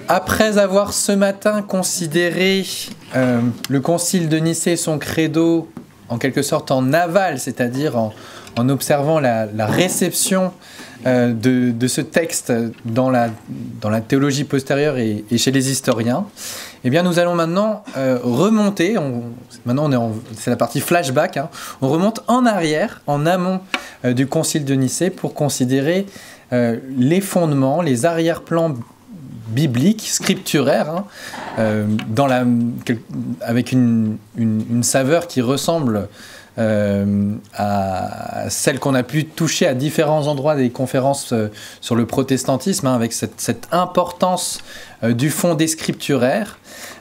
Après avoir ce matin considéré le concile de Nicée et son credo en quelque sorte en aval, c'est-à-dire en observant la réception de ce texte dans la théologie postérieure et chez les historiens, eh bien nous allons maintenant remonter, c'est la partie flashback, hein, on remonte en arrière, en amont du concile de Nicée pour considérer les fondements, les arrière-plans biblique, scripturaire, hein, avec une saveur qui ressemble à celle qu'on a pu toucher à différents endroits des conférences sur le protestantisme, hein, avec cette importance du fondé scripturaire,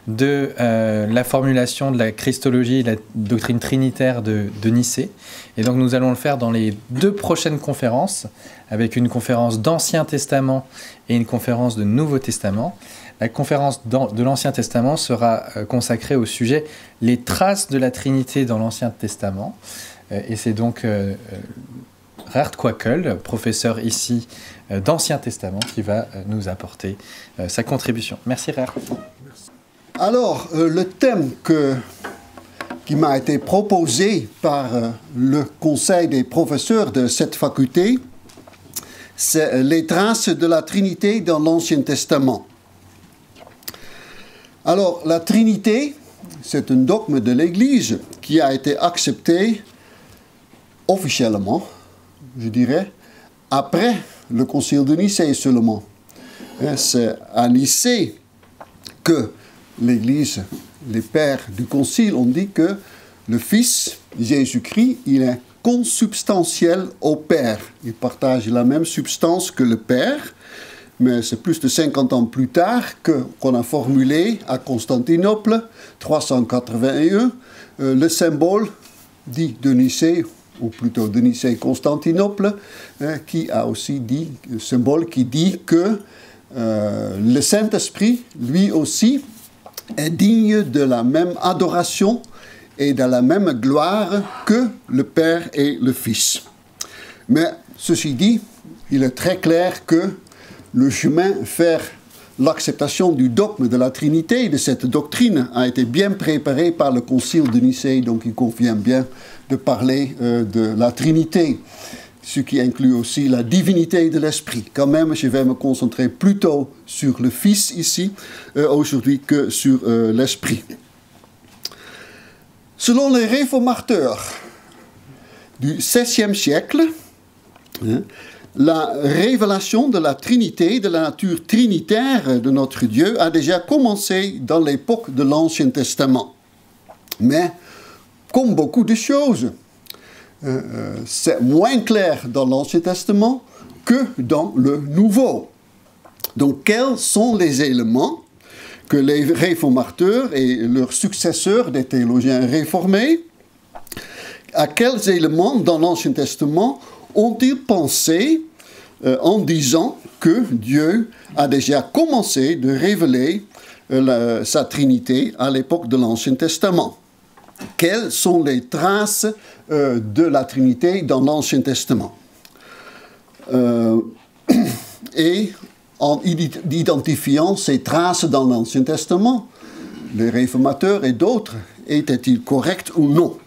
de la formulation de la christologie et de la doctrine trinitaire de Nicée. Et donc nous allons le faire dans les 2 prochaines conférences, avec une conférence d'Ancien Testament et une conférence de Nouveau Testament. La conférence de l'Ancien Testament sera consacrée au sujet « Les traces de la Trinité dans l'Ancien Testament ». Et c'est donc Gert Kwakkel, professeur ici d'Ancien Testament, qui va nous apporter sa contribution. Merci Gert. Alors, le thème qui m'a été proposé par le conseil des professeurs de cette faculté, c'est les traces de la Trinité dans l'Ancien Testament. Alors, la Trinité, c'est un dogme de l'Église qui a été accepté officiellement, je dirais, après le concile de Nicée seulement. C'est à Nicée que l'Église, les pères du concile ont dit que le Fils, Jésus-Christ, il est consubstantiel au Père. Il partage la même substance que le Père, mais c'est plus de 50 ans plus tard qu'on a formulé à Constantinople, 381, le symbole dit de Nicée, ou plutôt de Nicée-Constantinople, qui a aussi dit, le symbole qui dit que le Saint-Esprit, lui aussi, est digne de la même adoration et de la même gloire que le Père et le Fils. Mais ceci dit, il est très clair que le chemin vers l'acceptation du dogme de la Trinité, de cette doctrine, a été bien préparé par le concile de Nicée, donc il convient bien de parler de la Trinité, ce qui inclut aussi la divinité de l'Esprit. Quand même, je vais me concentrer plutôt sur le Fils ici, aujourd'hui, que sur l'Esprit. Selon les réformateurs du XVIe siècle, la révélation de la Trinité, de la nature trinitaire de notre Dieu, a déjà commencé dans l'époque de l'Ancien Testament. Mais, comme beaucoup de choses, c'est moins clair dans l'Ancien Testament que dans le Nouveau. Donc, quels sont les éléments que les réformateurs et leurs successeurs, des théologiens réformés, à quels éléments dans l'Ancien Testament ont-ils pensé en disant que Dieu a déjà commencé de révéler sa Trinité à l'époque de l'Ancien Testament? Quelles sont les traces de la Trinité dans l'Ancien Testament? Et en identifiant ces traces dans l'Ancien Testament, les réformateurs et d'autres, étaient-ils corrects ou non?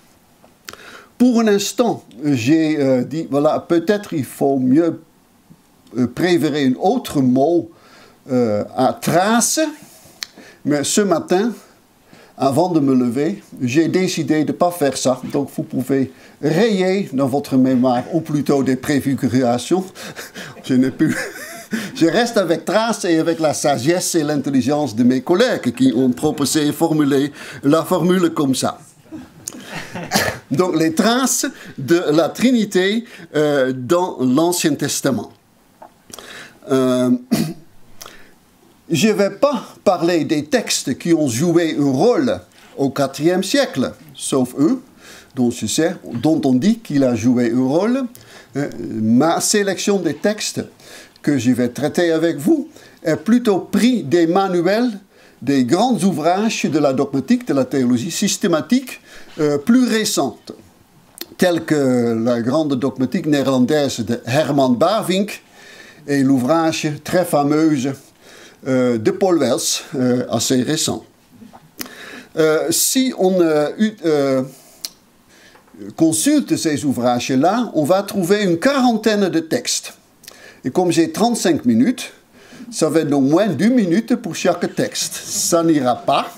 Pour un instant, j'ai dit, voilà, peut-être il faut mieux préférer un autre mot à trace, mais ce matin, avant de me lever, j'ai décidé de ne pas faire ça. Donc vous pouvez rayer dans votre mémoire, ou plutôt des préfigurations. Je n'ai plus... Je reste avec trace et avec la sagesse et l'intelligence de mes collègues qui ont proposé et formulé la formule comme ça. Donc les traces de la Trinité dans l'Ancien Testament. Je ne vais pas parler des textes qui ont joué un rôle au IVe siècle, sauf eux, dont je sais, dont on dit qu'il a joué un rôle. Ma sélection des textes que je vais traiter avec vous est plutôt pris des manuels, des grands ouvrages de la dogmatique, de la théologie systématique plus récente, tels que la grande dogmatique néerlandaise de Herman Bavinck et l'ouvrage très fameux de Paul Wels, assez récent. Si on consulte ces ouvrages-là, on va trouver une quarantaine de textes. Et comme j'ai 35 minutes, ça va être au moins 2 minutes pour chaque texte. Ça n'ira pas.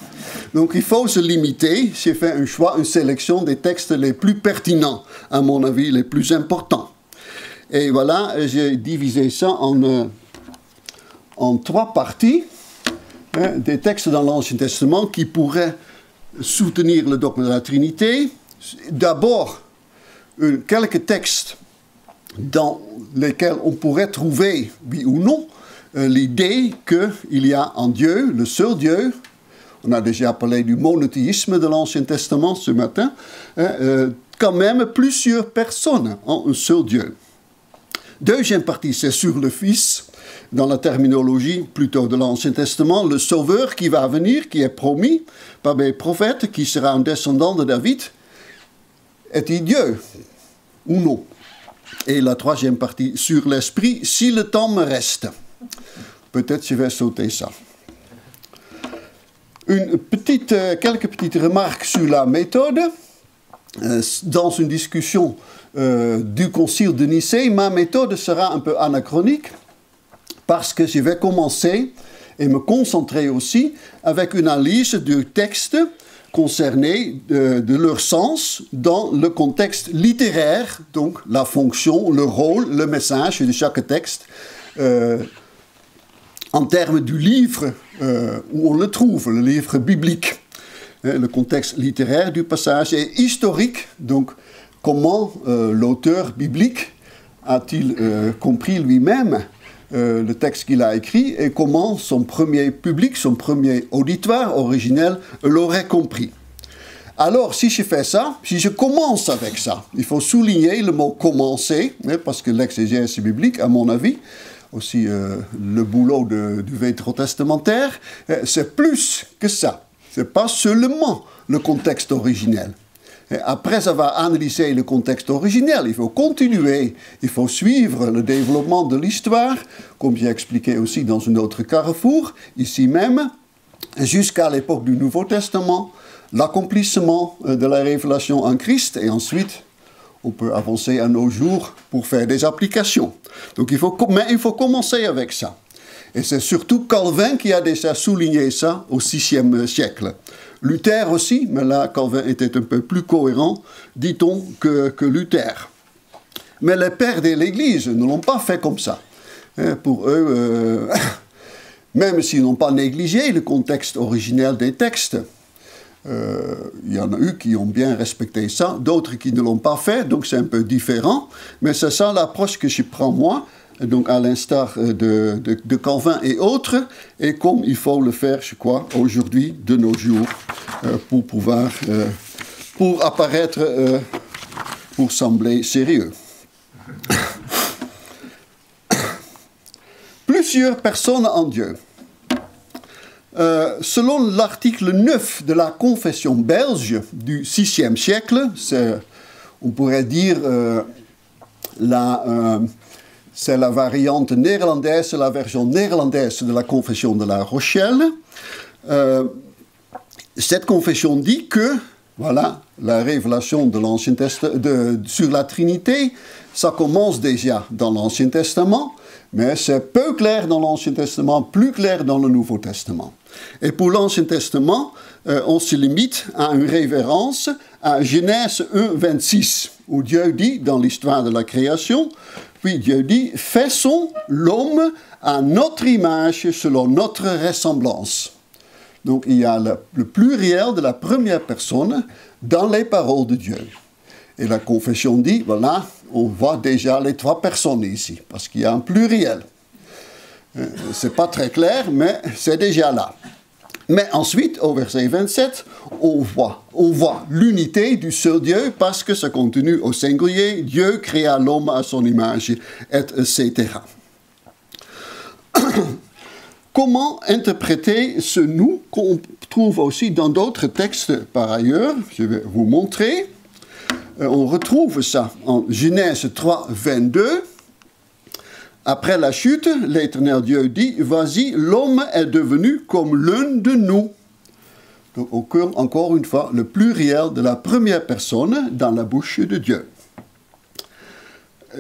Donc il faut se limiter. J'ai fait un choix, une sélection des textes les plus pertinents, à mon avis, les plus importants. Et voilà, j'ai divisé ça en 3 parties. Des textes dans l'Ancien Testament qui pourraient soutenir le dogme de la Trinité. D'abord, quelques textes dans lesquels on pourrait trouver, oui ou non, l'idée qu'il y a un Dieu, le seul Dieu. On a déjà parlé du monothéisme de l'Ancien Testament ce matin. Quand même, plusieurs personnes ont un seul Dieu. Deuxième partie, c'est sur le Fils, dans la terminologie plutôt de l'Ancien Testament, le Sauveur qui va venir, qui est promis par les prophètes, qui sera un descendant de David. Est-il Dieu ou non? Et la troisième partie, sur l'Esprit, si le temps me reste. Peut-être je vais sauter ça. Quelques petites remarques sur la méthode. Dans une discussion du Concile de Nicée, ma méthode sera un peu anachronique parce que je vais commencer et me concentrer aussi avec une analyse du texte concernés de leur sens dans le contexte littéraire, donc la fonction, le rôle, le message de chaque texte, en termes du livre où on le trouve, le livre biblique. Le contexte littéraire du passage est historique, donc comment l'auteur biblique a-t-il compris lui-même le texte qu'il a écrit et comment son premier public, son premier auditoire originel l'aurait compris. Alors, si je fais ça, si je commence avec ça, il faut souligner le mot « commencer », parce que l'exégèse biblique, à mon avis, aussi le boulot du vétérotestamentaire, c'est plus que ça. Ce n'est pas seulement le contexte originel. Et après avoir analysé le contexte originel, il faut continuer, il faut suivre le développement de l'histoire, comme j'ai expliqué aussi dans un autre carrefour, ici même, jusqu'à l'époque du Nouveau Testament, l'accomplissement de la révélation en Christ, et ensuite, on peut avancer à nos jours pour faire des applications. Donc il faut commencer avec ça. Et c'est surtout Calvin qui a déjà souligné ça au VIe siècle. Luther aussi, mais là, Calvin était un peu plus cohérent, dit-on, que Luther. Mais les pères de l'Église ne l'ont pas fait comme ça. Pour eux, même s'ils n'ont pas négligé le contexte originel des textes, il y en a eu qui ont bien respecté ça, d'autres qui ne l'ont pas fait, donc c'est un peu différent. Mais c'est ça l'approche que je prends moi, donc à l'instar de Calvin et autres, et comme il faut le faire, je crois, aujourd'hui, de nos jours, pour apparaître, pour sembler sérieux. Plusieurs personnes en Dieu. Selon l'article 9 de la Confession belge du VIe siècle, on pourrait dire c'est la variante néerlandaise, la version néerlandaise de la Confession de La Rochelle. Cette confession dit que, voilà, la révélation de l'Ancien Testament sur la Trinité, ça commence déjà dans l'Ancien Testament, mais c'est peu clair dans l'Ancien Testament, plus clair dans le Nouveau Testament. Et pour l'Ancien Testament, on se limite à une référence à Genèse 1, 26, où Dieu dit, dans l'histoire de la création, puis Dieu dit, faisons l'homme à notre image, selon notre ressemblance. Donc il y a le pluriel de la première personne dans les paroles de Dieu. Et la confession dit, voilà, on voit déjà les 3 personnes ici, parce qu'il y a un pluriel. Ce n'est pas très clair, mais c'est déjà là. Mais ensuite, au verset 27, on voit l'unité du seul Dieu, parce que ça continue au singulier, Dieu créa l'homme à son image, etc. Comment interpréter ce nous qu'on trouve aussi dans d'autres textes par ailleurs? Je vais vous montrer. On retrouve ça en Genèse 3, 22. Après la chute, l'Éternel Dieu dit, vas-y, l'homme est devenu comme l'un de nous. Donc encore une fois, le pluriel de la première personne dans la bouche de Dieu.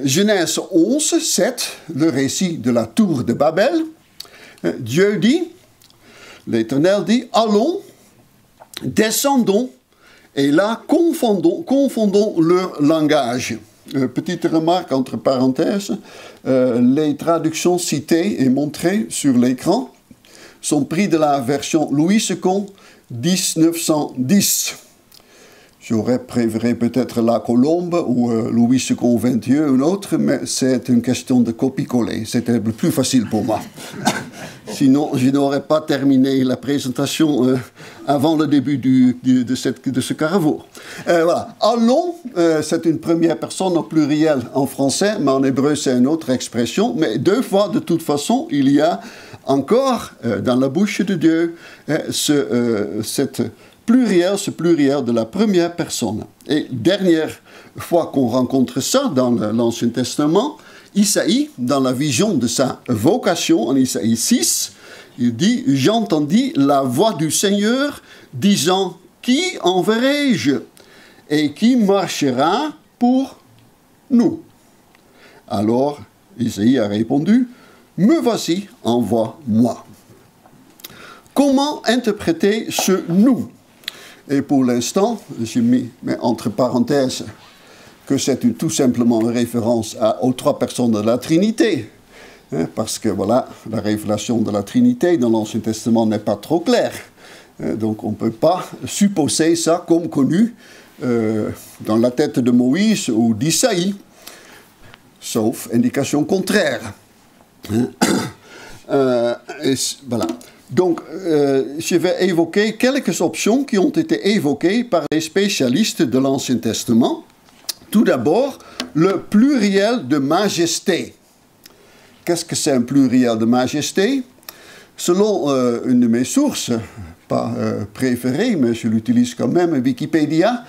Genèse 11, 7, le récit de la tour de Babel. Dieu dit, l'Éternel dit, allons, descendons, et là, confondons leur langage. Petite remarque entre parenthèses, les traductions citées et montrées sur l'écran sont prises de la version Louis II 1910. J'aurais préféré peut-être la Colombe ou Louis II 21 ou une autre, mais c'est une question de copier-coller. C'était plus facile pour moi. Sinon, je n'aurais pas terminé la présentation avant le début de ce carrefour. Voilà. Allons, c'est une première personne au pluriel en français, mais en hébreu, c'est une autre expression. Mais deux fois, de toute façon, il y a encore dans la bouche de Dieu ce pluriel de la première personne. Et dernière fois qu'on rencontre ça dans l'Ancien Testament, Isaïe, dans la vision de sa vocation, en Isaïe 6, il dit « J'entendis la voix du Seigneur disant « Qui enverrai-je et qui marchera pour nous ?» Alors Isaïe a répondu « Me voici, envoie-moi. » Comment interpréter ce « nous » ? Et pour l'instant, j'ai mis entre parenthèses que c'est tout simplement une référence aux trois personnes de la Trinité. Parce que voilà, la révélation de la Trinité dans l'Ancien Testament n'est pas trop claire. Donc on ne peut pas supposer ça comme connu dans la tête de Moïse ou d'Isaïe, sauf indication contraire. Voilà. Donc, je vais évoquer quelques options qui ont été évoquées par les spécialistes de l'Ancien Testament. Tout d'abord, le pluriel de majesté. Qu'est-ce que c'est un pluriel de majesté? Selon une de mes sources, pas préférées, mais je l'utilise quand même, Wikipédia,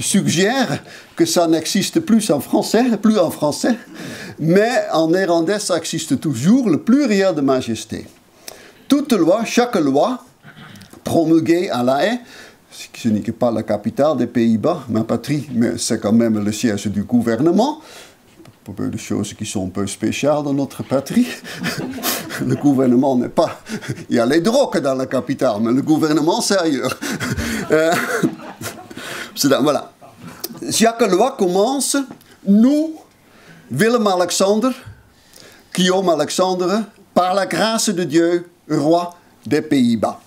suggère que ça n'existe plus en français, mais en néerlandais, ça existe toujours, le pluriel de majesté. Toute loi, chaque loi promulguée à La Haye, ce n'est pas la capitale des Pays-Bas, ma patrie, mais c'est quand même le siège du gouvernement. Pour peu de choses qui sont un peu spéciales dans notre patrie. Le gouvernement n'est pas... Il y a les drogues dans la capitale, mais le gouvernement, c'est ailleurs. Voilà. Chaque loi commence, nous, Willem-Alexander, Guillaume-Alexandre, par la grâce de Dieu, roi des Pays-Bas.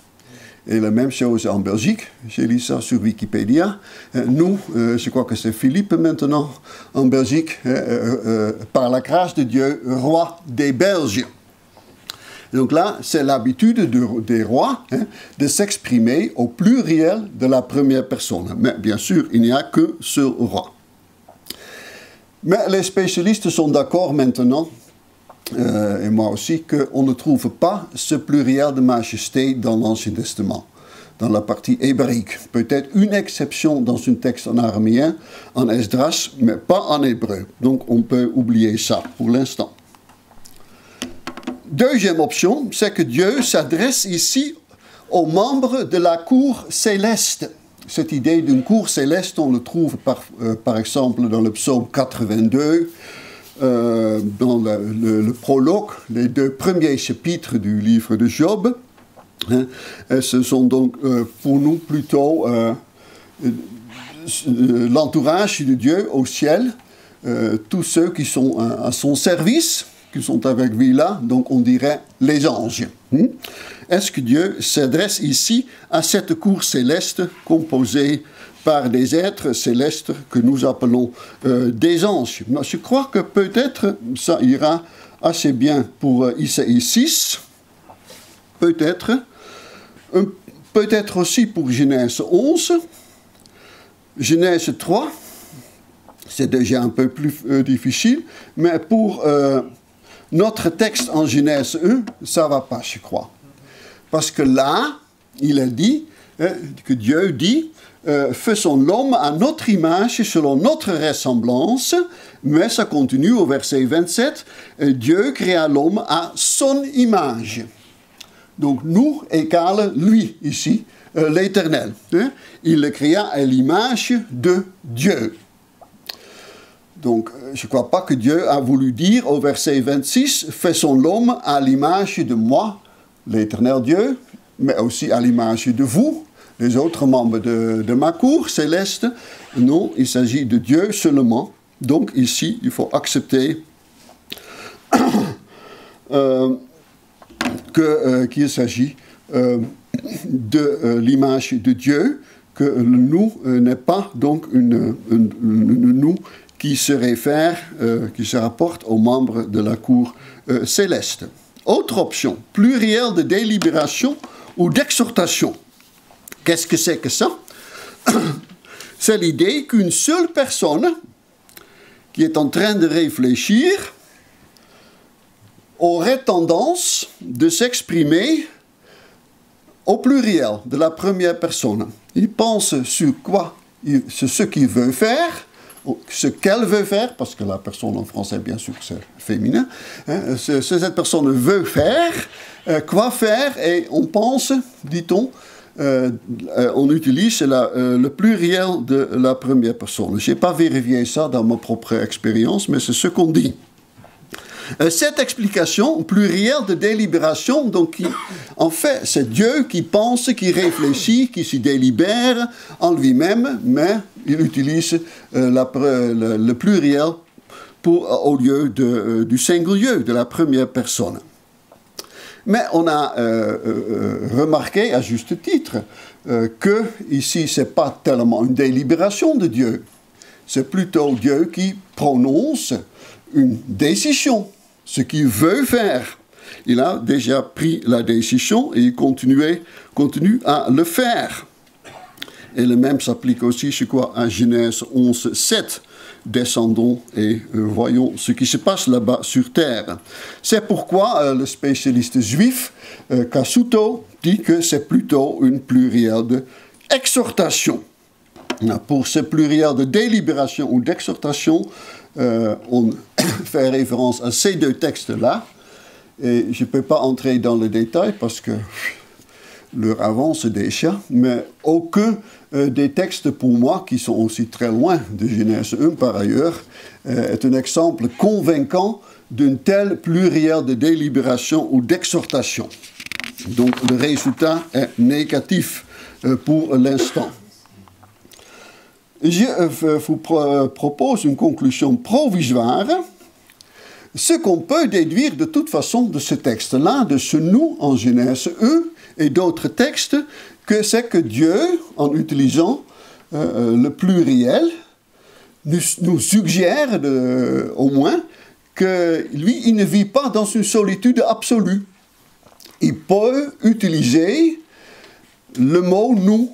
Et la même chose en Belgique, j'ai lu ça sur Wikipédia. Nous, je crois que c'est Philippe maintenant, en Belgique, par la grâce de Dieu, roi des Belges. Donc là, c'est l'habitude des rois de s'exprimer au pluriel de la première personne. Mais bien sûr, il n'y a que ce roi. Mais les spécialistes sont d'accord maintenant, et moi aussi, qu'on ne trouve pas ce pluriel de majesté dans l'Ancien Testament, dans la partie hébraïque. Peut-être une exception dans un texte en araméen, en Esdras, mais pas en hébreu. Donc on peut oublier ça pour l'instant. Deuxième option, c'est que Dieu s'adresse ici aux membres de la cour céleste. Cette idée d'une cour céleste, on le trouve par exemple dans le psaume 82, dans le prologue, les deux premiers chapitres du livre de Job. Ce sont donc pour nous plutôt l'entourage de Dieu au ciel, tous ceux qui sont à son service, qui sont avec lui là, donc on dirait les anges. Est-ce que Dieu s'adresse ici à cette cour céleste composée par des êtres célestes que nous appelons des anges? Je crois que peut-être ça ira assez bien pour Isaïe 6, peut-être aussi pour Genèse 11, Genèse 3, c'est déjà un peu plus difficile, mais pour notre texte en Genèse 1, ça ne va pas, je crois. Parce que là, il a dit, que Dieu dit, faisons l'homme à notre image, selon notre ressemblance, mais ça continue au verset 27, Dieu créa l'homme à son image. Donc nous égale lui ici, l'Éternel. Il le créa à l'image de Dieu. Donc, je ne crois pas que Dieu a voulu dire au verset 26, « Faisons l'homme à l'image de moi, l'Éternel Dieu, mais aussi à l'image de vous, les autres membres de ma cour céleste. » Non, il s'agit de Dieu seulement. Donc, ici, il faut accepter qu'il s'agit de l'image de Dieu, que le nous n'est pas donc une nous qui se réfère, qui se rapporte aux membres de la cour céleste. Autre option, pluriel de délibération ou d'exhortation. Qu'est-ce que c'est que ça? C'est l'idée qu'une seule personne qui est en train de réfléchir aurait tendance de s'exprimer au pluriel de la première personne. Il pense sur quoi, ce qu'il veut faire, ce qu'elle veut faire, parce que la personne en français, bien sûr, c'est féminin, hein, ce cette personne veut faire, quoi faire, et on pense, dit-on, on utilise le pluriel de la première personne. Je n'ai pas vérifié ça dans ma propre expérience, mais c'est ce qu'on dit. Cette explication plurielle de délibération, donc, en fait, c'est Dieu qui pense, qui réfléchit, qui s'y délibère en lui-même, mais il utilise le pluriel au lieu du singulier, de la première personne. Mais on a remarqué, à juste titre, que ici, ce n'est pas tellement une délibération de Dieu, c'est plutôt Dieu qui prononce une décision. Ce qu'il veut faire. Il a déjà pris la décision et il continue à le faire. Et le même s'applique aussi, je crois, à Genèse 11, 7. Descendons et voyons ce qui se passe là-bas sur terre. C'est pourquoi le spécialiste juif, Cassuto, dit que c'est plutôt une pluriel d'exhortation. Pour ce pluriel de délibération ou d'exhortation, on fait référence à ces deux textes-là, et je ne peux pas entrer dans le détail parce que l'heure avance déjà, mais aucun des textes pour moi, qui sont aussi très loin de Genèse 1 par ailleurs, est un exemple convaincant d'une telle pluriel de délibération ou d'exhortation. Donc le résultat est négatif pour l'instant. Je vous propose une conclusion provisoire. Ce qu'on peut déduire de toute façon de ce texte-là, de ce nous en Genèse 1 et d'autres textes, que c'est que Dieu, en utilisant le pluriel, nous suggère au moins que lui, il ne vit pas dans une solitude absolue. Il peut utiliser le mot nous,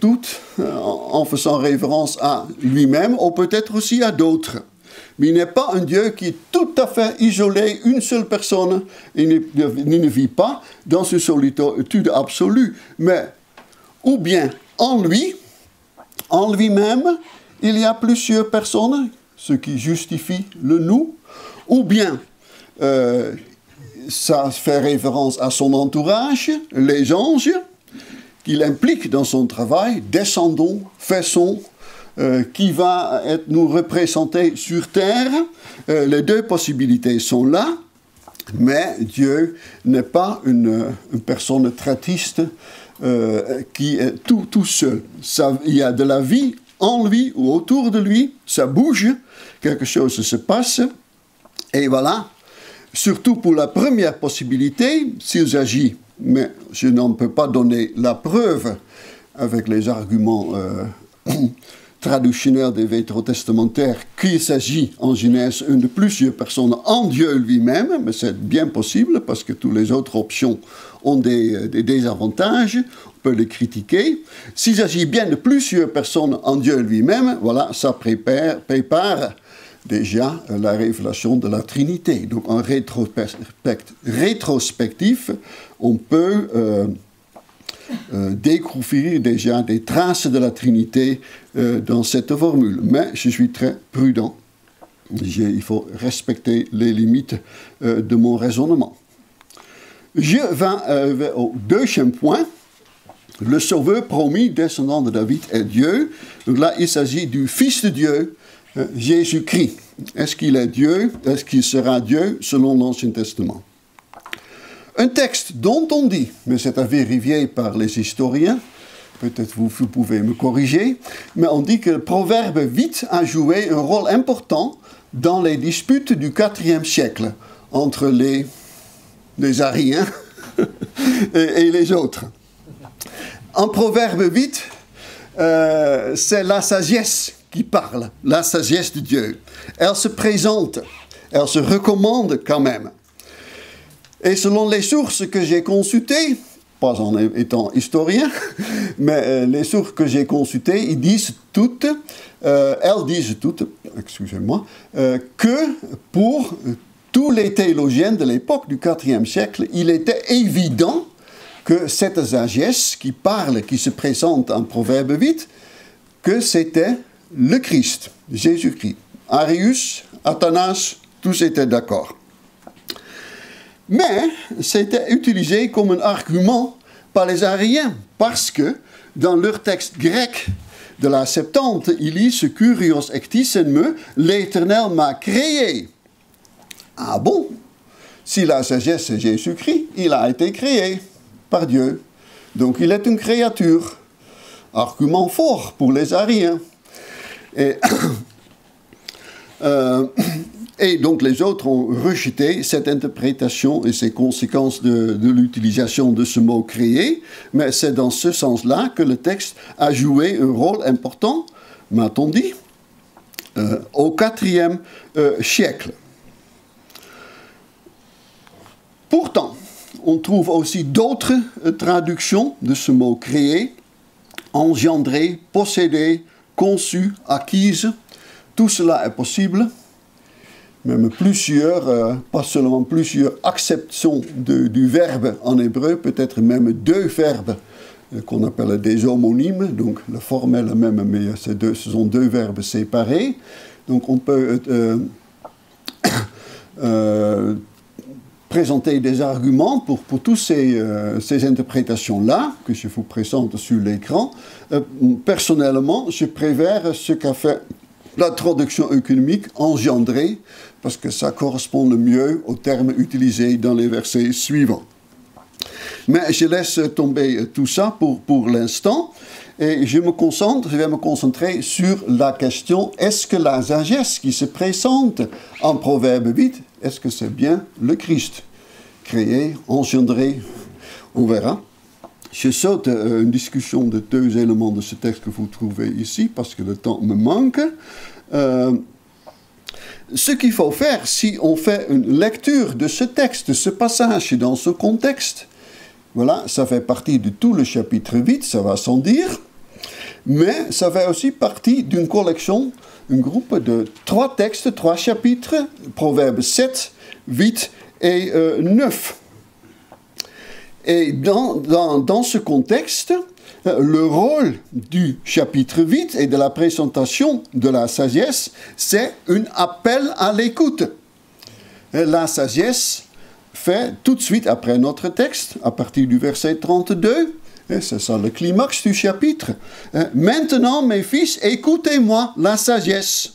tout en faisant référence à lui-même, ou peut-être aussi à d'autres. Mais il n'est pas un Dieu qui est tout à fait isolé, une seule personne, il ne vit pas dans une solitude absolue. Mais, ou bien en lui-même, il y a plusieurs personnes, ce qui justifie le nous, ou bien ça fait référence à son entourage, les anges, qu'il implique dans son travail, descendons, faisons, qui va nous représenter sur terre. Les deux possibilités sont là, mais Dieu n'est pas une personne traitiste qui est tout seul. Il y a de la vie en lui ou autour de lui, ça bouge, quelque chose se passe, et voilà. Surtout pour la première possibilité, s'il s'agit, mais je n'en peux pas donner la preuve avec les arguments traditionnels des vétérotestamentaires qu'il s'agit en Genèse 1 de plusieurs personnes en Dieu lui-même, mais c'est bien possible parce que toutes les autres options ont des désavantages, on peut les critiquer. S'il s'agit bien de plusieurs personnes en Dieu lui-même, voilà, ça prépare déjà la révélation de la Trinité. Donc en rétrospectif, on peut découvrir déjà des traces de la Trinité dans cette formule. Mais je suis très prudent. Il faut respecter les limites de mon raisonnement. Je vais au deuxième point. Le Sauveur promis, descendant de David, est Dieu. Donc là, il s'agit du Fils de Dieu, Jésus-Christ. Est-ce qu'il est Dieu? Est-ce qu'il sera Dieu selon l'Ancien Testament? Un texte dont on dit, mais c'est à vérifier par les historiens, peut-être vous pouvez me corriger, mais on dit que le Proverbe 8 a joué un rôle important dans les disputes du IVe siècle entre les Ariens et les autres. En Proverbe 8, c'est la sagesse qui parle, la sagesse de Dieu. Elle se présente, elle se recommande quand même. Et selon les sources que j'ai consultées, pas en étant historien, mais les sources que j'ai consultées, elles disent toutes, excusez-moi, que pour tous les théologiens de l'époque du IVe siècle, il était évident que cette sagesse qui parle, qui se présente en Proverbe 8, que c'était le Christ, Jésus-Christ. Arius, Athanas, tous étaient d'accord. Mais c'était utilisé comme un argument par les Ariens, parce que dans leur texte grec de la Septante, il dit « Ce curios ectis en me, l'Éternel m'a créé ». Ah bon? Si la sagesse c'est Jésus-Christ, il a été créé par Dieu. Donc il est une créature. Argument fort pour les Ariens. Et donc les autres ont rejeté cette interprétation et ses conséquences de l'utilisation de ce mot « créé », mais c'est dans ce sens-là que le texte a joué un rôle important, m'a-t-on dit, au IVe siècle. Pourtant, on trouve aussi d'autres traductions de ce mot « créé », engendré, possédé, conçu, acquise. Tout cela est possible. Même plusieurs, pas seulement plusieurs acceptions du verbe en hébreu, peut-être même deux verbes qu'on appelle des homonymes, donc la forme est la même, mais ce sont deux verbes séparés. Donc on peut présenter des arguments pour toutes ces interprétations-là, que je vous présente sur l'écran. Personnellement, je préfère ce qu'a fait la traduction économique engendrée, parce que ça correspond le mieux aux termes utilisés dans les versets suivants. Mais je laisse tomber tout ça pour l'instant, et je vais me concentrer sur la question, est-ce que la sagesse qui se présente en Proverbe 8, est-ce que c'est bien le Christ? Créé, engendré, on verra. Je saute une discussion de deux éléments de ce texte que vous trouvez ici, parce que le temps me manque. Ce qu'il faut faire, si on fait une lecture de ce texte, de ce passage dans ce contexte, voilà, ça fait partie de tout le chapitre 8, ça va sans dire, mais ça fait aussi partie d'une collection, un groupe de 3 textes, 3 chapitres, Proverbes 7, 8 et 9. Et dans ce contexte, le rôle du chapitre 8 et de la présentation de la sagesse, c'est un appel à l'écoute. La sagesse fait tout de suite après notre texte, à partir du verset 32, et c'est ça le climax du chapitre. Maintenant, mes fils, écoutez-moi la sagesse.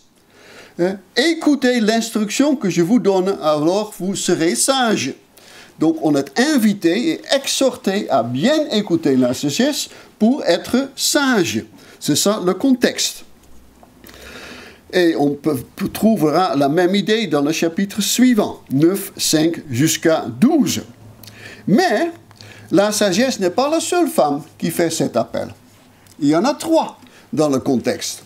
Écoutez l'instruction que je vous donne, alors vous serez sages. Donc on est invité et exhorté à bien écouter la sagesse pour être sage. C'est ça le contexte. Et on trouvera la même idée dans le chapitre suivant, 9, 5 jusqu'à 12. Mais la sagesse n'est pas la seule femme qui fait cet appel. Il y en a 3 dans le contexte.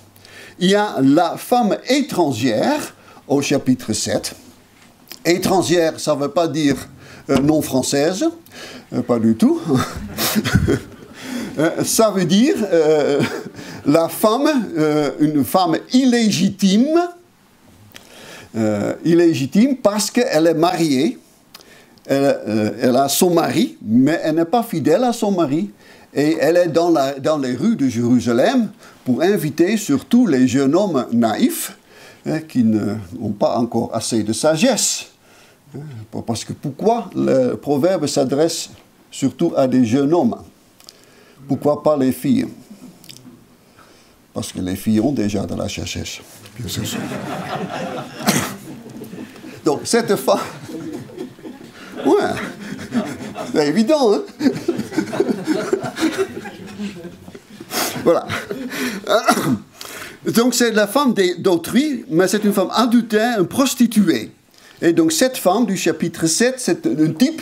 Il y a la femme étrangère au chapitre 7. Étrangère, ça ne veut pas dire non française, pas du tout. Ça veut dire la femme, une femme illégitime, illégitime parce qu'elle est mariée, elle a son mari, mais elle n'est pas fidèle à son mari, Et elle est dans les rues de Jérusalem pour inviter surtout les jeunes hommes naïfs qui n'ont pas encore assez de sagesse. Parce que pourquoi le proverbe s'adresse surtout à des jeunes hommes? Pourquoi pas les filles? Parce que les filles ont déjà de la sagesse. Bien sûr. Donc cette femme... Ouais, c'est évident, hein? Voilà. Donc c'est la femme d'autrui, mais c'est une femme adultère, une prostituée. Et donc cette femme du chapitre 7, c'est un type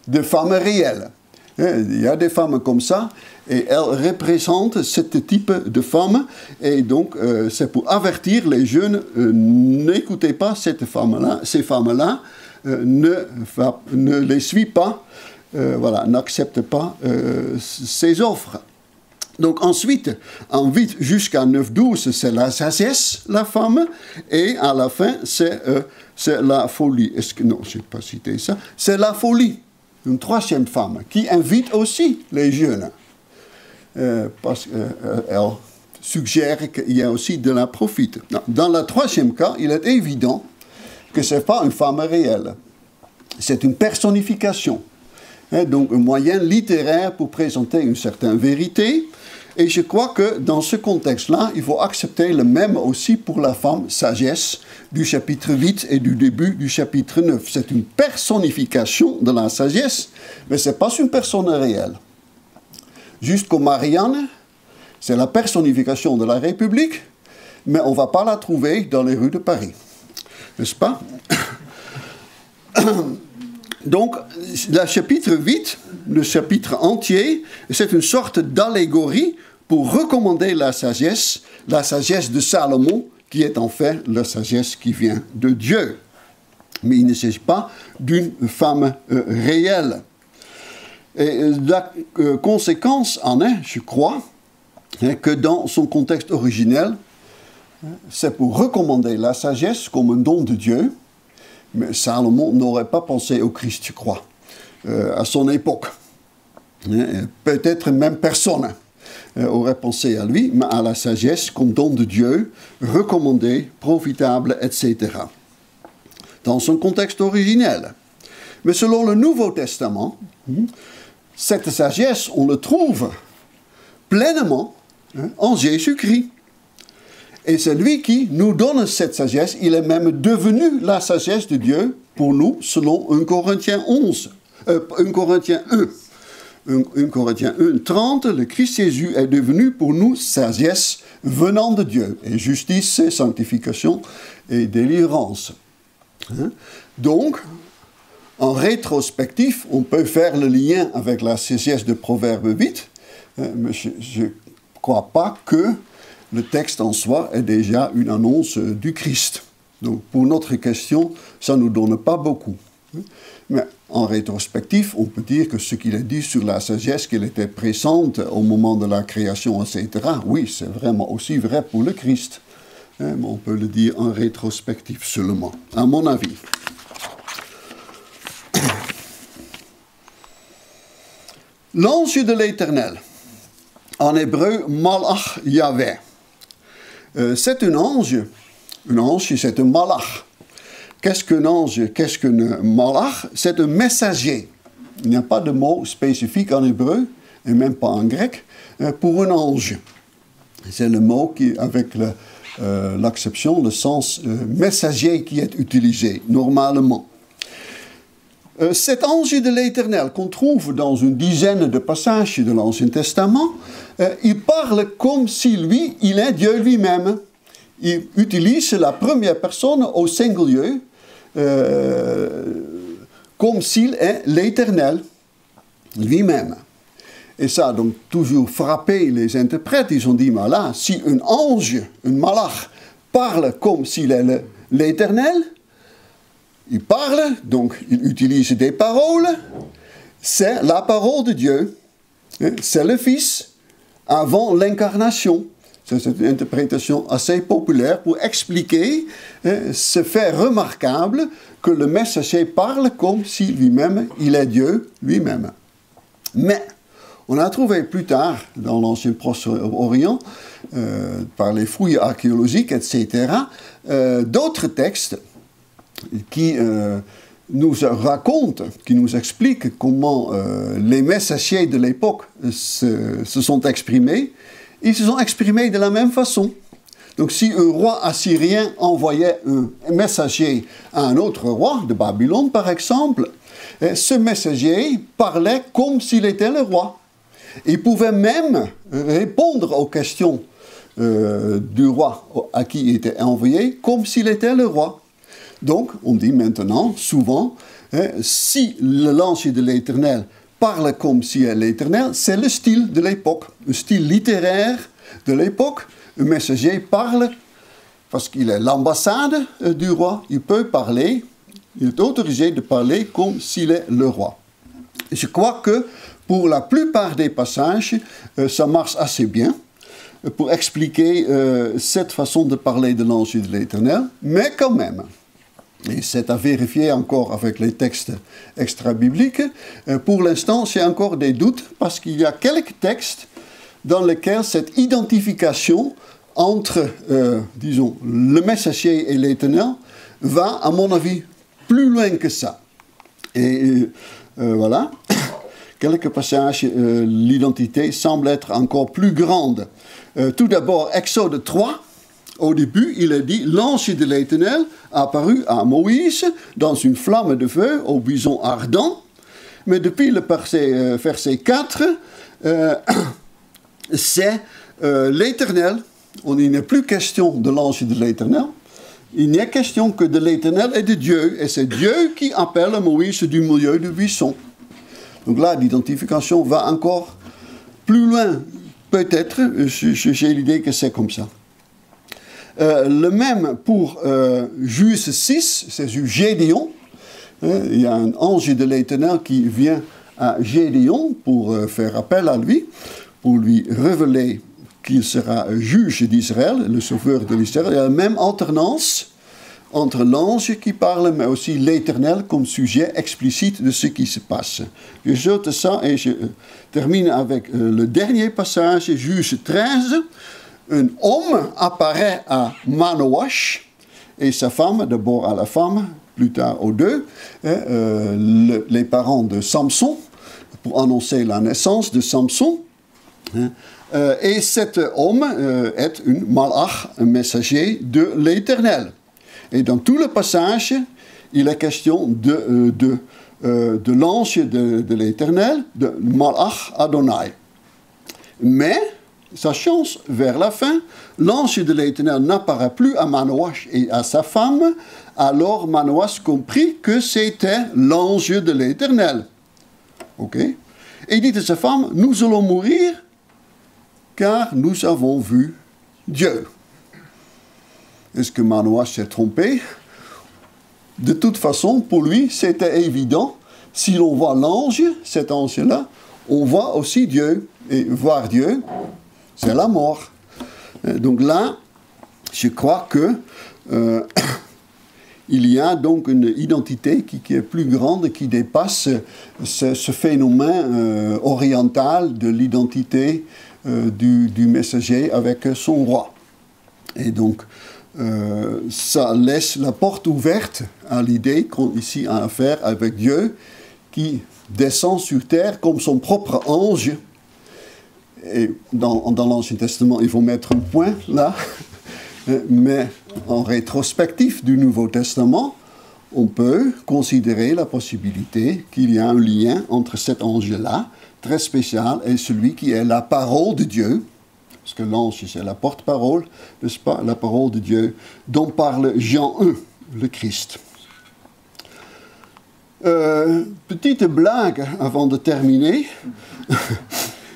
de femme réelle. Il y a des femmes comme ça, et elle représente ce type de femme. Et donc c'est pour avertir les jeunes, n'écoutez pas ces femmes-là, ne les suivez pas, voilà, n'acceptez pas ces offres. Donc ensuite, en 8 jusqu'à 9-12, c'est la sagesse, la femme, et à la fin, c'est la folie. Non, je n'ai pas cité ça. C'est la folie, une troisième femme, qui invite aussi les jeunes. Parce qu'elle suggère qu'il y a aussi de la profite. Dans le troisième cas, il est évident que ce n'est pas une femme réelle. C'est une personnification. Donc un moyen littéraire pour présenter une certaine vérité. Et je crois que dans ce contexte-là, il faut accepter le même aussi pour la femme sagesse du chapitre 8 et du début du chapitre 9. C'est une personnification de la sagesse, mais ce n'est pas une personne réelle. Juste comme Marianne, c'est la personnification de la République, mais on ne va pas la trouver dans les rues de Paris. N'est-ce pas? Donc, le chapitre 8, le chapitre entier, c'est une sorte d'allégorie pour recommander la sagesse de Salomon, qui est en fait la sagesse qui vient de Dieu. Mais il ne s'agit pas d'une femme réelle. Et la conséquence en est, je crois, que dans son contexte originel, c'est pour recommander la sagesse comme un don de Dieu. Mais Salomon n'aurait pas pensé au Christ, je crois, à son époque. Peut-être même personne aurait pensé à lui, mais à la sagesse comme don de Dieu, recommandé, profitable, etc. Dans son contexte originel. Mais selon le Nouveau Testament, cette sagesse, on le trouve pleinement en Jésus-Christ. Et c'est lui qui nous donne cette sagesse. Il est même devenu la sagesse de Dieu pour nous, selon 1 Corinthiens 1 Corinthiens 1, 30, le Christ Jésus est devenu pour nous sagesse venant de Dieu. Et justice, c'est sanctification et délivrance. Donc, en rétrospectif, on peut faire le lien avec la sagesse de Proverbe 8, mais je ne crois pas que le texte en soi est déjà une annonce du Christ. Donc, pour notre question, ça ne nous donne pas beaucoup. Mais en rétrospectif, on peut dire que ce qu'il a dit sur la sagesse, qu'elle était présente au moment de la création, etc., oui, c'est vraiment aussi vrai pour le Christ. Mais on peut le dire en rétrospectif seulement, à mon avis. L'ange de l'Éternel, en hébreu, Malach Yahvé. C'est un ange, c'est un malach. Qu'est-ce qu'un ange, qu'est-ce qu'un malach? C'est un messager. Il n'y a pas de mot spécifique en hébreu, et même pas en grec, pour un ange. C'est le mot qui, avec l'acception, le sens messager qui est utilisé normalement. Cet ange de l'Éternel qu'on trouve dans une dizaine de passages de l'Ancien Testament, il parle comme si lui, il est Dieu lui-même. Il utilise la première personne au singulier, comme s'il est l'Éternel lui-même. Et ça a donc toujours frappé les interprètes. Ils ont dit, mais là, si un ange, un malach, parle comme s'il est l'Éternel, il parle, donc il utilise des paroles, c'est la parole de Dieu, c'est le Fils, avant l'incarnation. C'est une interprétation assez populaire pour expliquer ce fait remarquable que le messager parle comme si lui-même, il est Dieu lui-même. Mais On a trouvé plus tard, dans l'ancien Proche-Orient, par les fouilles archéologiques, etc., d'autres textes qui nous racontent, qui nous expliquent comment les messagers de l'époque se sont exprimés. Ils se sont exprimés de la même façon. Donc si un roi assyrien envoyait un messager à un autre roi, de Babylone par exemple, ce messager parlait comme s'il était le roi. Il pouvait même répondre aux questions du roi à qui il était envoyé comme s'il était le roi. Donc, on dit maintenant, souvent, si le lancier de l'Éternel parle comme si est l'Éternel, c'est le style de l'époque, le style littéraire de l'époque. Un messager parle, parce qu'il est l'ambassade du roi, il peut parler, il est autorisé de parler comme s'il est le roi. Et je crois que pour la plupart des passages, ça marche assez bien pour expliquer cette façon de parler de l'ange de l'Éternel, mais quand même, et c'est à vérifier encore avec les textes extra-bibliques, pour l'instant, j'ai encore des doutes, parce qu'il y a quelques textes dans lesquels cette identification entre, disons, le messager et l'Éternel va, à mon avis, plus loin que ça. Et voilà, quelques passages, l'identité semble être encore plus grande. Tout d'abord, Exode 3, au début, il est dit « L'ange de l'Éternel apparut à Moïse dans une flamme de feu au buisson ardent. » Mais depuis le verset 4, c'est l'Éternel. Il n'est plus question de l'ange de l'Éternel. Il n'est question que de l'Éternel et de Dieu. Et c'est Dieu qui appelle Moïse du milieu du buisson. Donc là, l'identification va encore plus loin. Peut-être, j'ai l'idée que c'est comme ça. Le même pour Juge 6, c'est Gédéon. Il y a un ange de l'Éternel qui vient à Gédéon pour faire appel à lui, pour lui révéler qu'il sera juge d'Israël, le sauveur de l'Israël. Il y a la même alternance entre l'ange qui parle, mais aussi l'Éternel comme sujet explicite de ce qui se passe. Je saute ça et je termine avec le dernier passage, Juge 13. Un homme apparaît à Manoach et sa femme, d'abord à la femme, plus tard aux deux, les parents de Samson, pour annoncer la naissance de Samson. Et cet homme est un malach, un messager de l'Éternel. Et dans tout le passage, il est question de l'ange de l'Éternel, de malach Adonai. Mais ça change vers la fin. L'ange de l'Éternel n'apparaît plus à Manoach et à sa femme. Alors Manoach comprit que c'était l'ange de l'Éternel. Ok? Et il dit à sa femme, nous allons mourir car nous avons vu Dieu. Est-ce que Manoach s'est trompé? De toute façon, pour lui, c'était évident. Si l'on voit l'ange, cet ange-là, on voit aussi Dieu. Et voir Dieu, c'est la mort. Donc là, je crois que il y a donc une identité qui est plus grande, qui dépasse ce phénomène oriental de l'identité du messager avec son roi. Et donc, ça laisse la porte ouverte à l'idée qu'on ici a affaire avec Dieu qui descend sur terre comme son propre ange. Et dans l'Ancien Testament, il faut mettre un point là, mais en rétrospectif du Nouveau Testament, on peut considérer la possibilité qu'il y a un lien entre cet ange-là, très spécial, et celui qui est la parole de Dieu, parce que l'ange, c'est la porte-parole, n'est-ce pas, la parole de Dieu, dont parle Jean 1, le Christ. Petite blague avant de terminer.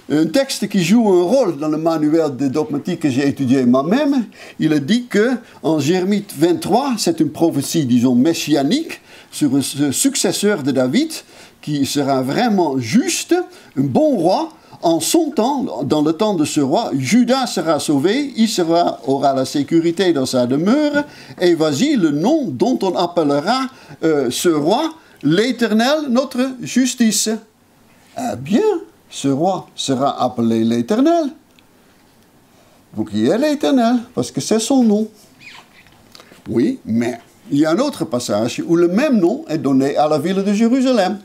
Un texte qui joue un rôle dans le manuel de dogmatique que j'ai étudié moi-même, il a dit qu'en Jérémie 23, c'est une prophétie, disons, messianique, sur un successeur de David, qui sera vraiment juste, un bon roi. En son temps, dans le temps de ce roi, Juda sera sauvé, Israël aura la sécurité dans sa demeure, et voici le nom dont on appellera ce roi, l'Éternel, notre justice. Eh bien, ce roi sera appelé l'Éternel. Donc il est l'Éternel, parce que c'est son nom. Oui, mais il y a un autre passage où le même nom est donné à la ville de Jérusalem.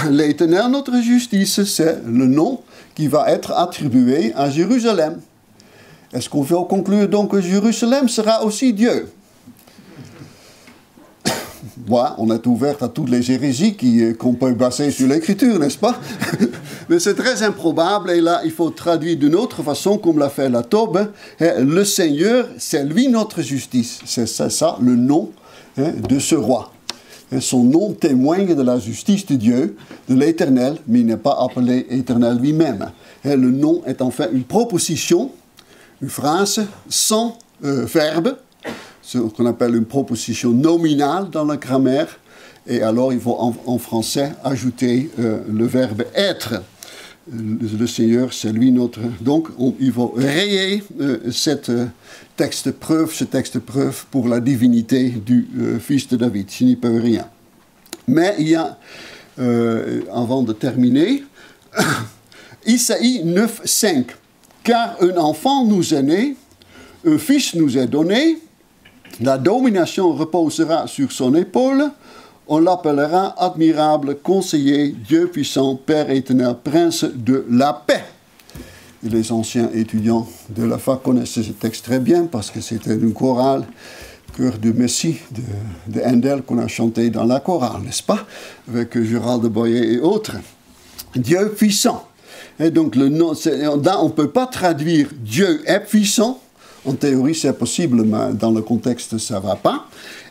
L'Éternel, notre justice, c'est le nom qui va être attribué à Jérusalem. Est-ce qu'on peut conclure donc que Jérusalem sera aussi Dieu? Voilà, on est ouvert à toutes les hérésies qu'on peut baser sur l'Écriture, n'est-ce pas? Mais c'est très improbable, et là, il faut traduire d'une autre façon, comme l'a fait la Taube. Le Seigneur, c'est lui notre justice. C'est ça, le nom de ce roi. Son nom témoigne de la justice de Dieu, de l'Éternel, mais il n'est pas appelé Éternel lui-même. Le nom est en fait une proposition, une phrase sans verbe, ce qu'on appelle une proposition nominale dans la grammaire, et alors il faut en français ajouter le verbe être. Le Seigneur, c'est lui notre... Donc, il faut rayer ce texte preuve pour la divinité du fils de David. Je n'y peux rien. Mais il y a, avant de terminer, Isaïe 9, 5. Car un enfant nous est né, un fils nous est donné, la domination reposera sur son épaule, on l'appellera admirable, conseiller, Dieu puissant, Père éternel, prince de la paix. Et les anciens étudiants de la fac connaissaient ce texte très bien parce que c'était une chorale, Cœur du Messie de Handel qu'on a chanté dans la chorale, n'est-ce pas? Avec Gérald de Boyer et autres. Dieu puissant. Et donc le nom, là, on ne peut pas traduire Dieu est puissant. En théorie, c'est possible, mais dans le contexte, ça ne va pas.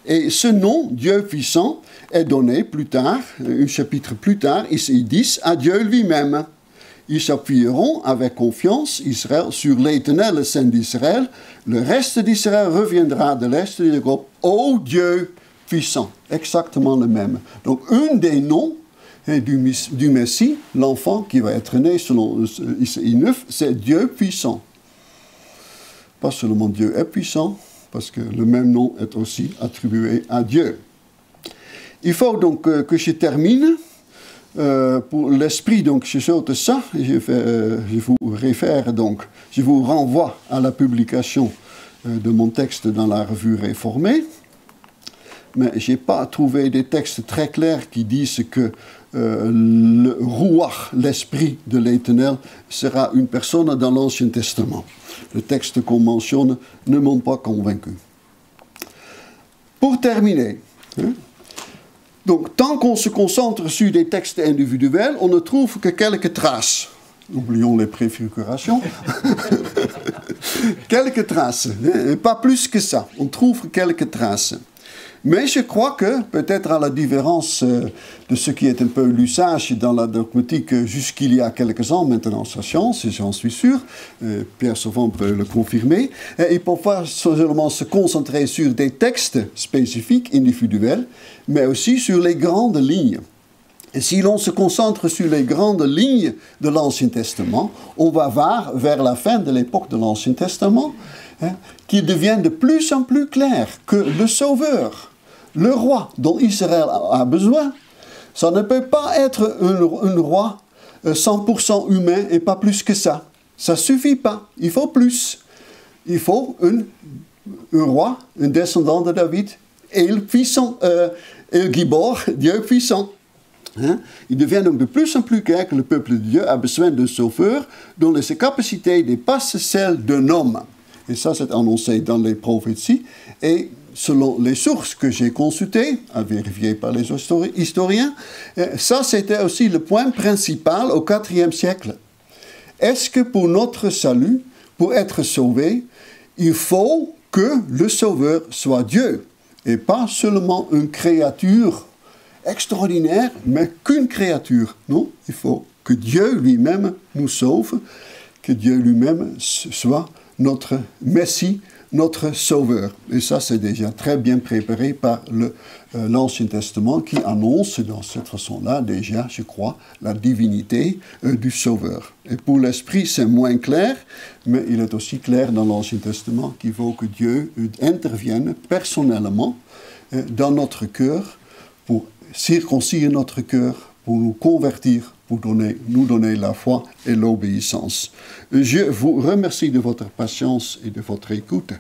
Et ce nom, Dieu puissant, est donné plus tard, un chapitre plus tard, Isaïe 10, à Dieu lui-même. Ils s'appuieront avec confiance, Israël, sur l'Éternel, le Saint d'Israël. Le reste d'Israël reviendra de l'Est de l'Europe. Ô Dieu puissant, exactement le même. Donc, un des noms du Messie, l'enfant qui va être né selon Isaïe 9, c'est Dieu puissant. Pas seulement Dieu est puissant, parce que le même nom est aussi attribué à Dieu. Il faut donc que je termine. Pour l'esprit, donc, je saute ça. Je vous réfère donc, je vous renvoie à la publication de mon texte dans la revue Réformée. Mais je n'ai pas trouvé des textes très clairs qui disent que le Ruach, l'esprit de l'Éternel, sera une personne dans l'Ancien Testament. Le texte qu'on mentionne ne m'ont pas convaincu. Pour terminer, donc tant qu'on se concentre sur des textes individuels, on ne trouve que quelques traces. Oublions les préfigurations. Quelques traces, pas plus que ça. On trouve quelques traces. Mais je crois que, peut-être à la différence de ce qui est un peu l'usage dans la dogmatique jusqu'il y a quelques ans, maintenant ça change, j'en suis sûr, Pierre Sauvant peut le confirmer, il ne faut pas seulement se concentrer sur des textes spécifiques, individuels, mais aussi sur les grandes lignes. Et si l'on se concentre sur les grandes lignes de l'Ancien Testament, on va voir vers la fin de l'époque de l'Ancien Testament, qu'il devient de plus en plus clair que le Sauveur, le roi dont Israël a besoin, ça ne peut pas être un roi 100% humain et pas plus que ça. Ça ne suffit pas, il faut plus. Il faut un roi, un descendant de David, El puissant, El Gibor, Dieu puissant. Il devient donc de plus en plus clair que le peuple de Dieu a besoin d'un sauveur dont les capacités dépassent celles d'un homme. Et ça, c'est annoncé dans les prophéties. Et selon les sources que j'ai consultées, à vérifier par les historiens, ça, c'était aussi le point principal au IVe siècle. Est-ce que pour notre salut, pour être sauvé, il faut que le sauveur soit Dieu, et pas seulement une créature extraordinaire, mais qu'une créature? Non, il faut que Dieu lui-même nous sauve, que Dieu lui-même soit notre Messie, notre Sauveur. Et ça, c'est déjà très bien préparé par l'Ancien Testament qui annonce dans cette façon-là déjà, je crois, la divinité du Sauveur. Et pour l'Esprit, c'est moins clair, mais il est aussi clair dans l'Ancien Testament qu'il faut que Dieu intervienne personnellement dans notre cœur pour circoncire notre cœur, pour nous convertir, pour nous donner la foi et l'obéissance. Je vous remercie de votre patience et de votre écoute.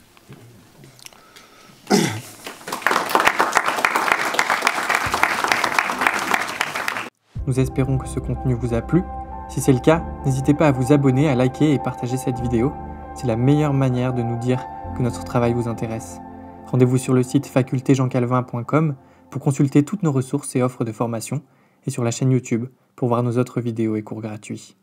Nous espérons que ce contenu vous a plu. Si c'est le cas, n'hésitez pas à vous abonner, à liker et partager cette vidéo. C'est la meilleure manière de nous dire que notre travail vous intéresse. Rendez-vous sur le site facultéjeancalvin.com pour consulter toutes nos ressources et offres de formation et sur la chaîne YouTube pour voir nos autres vidéos et cours gratuits.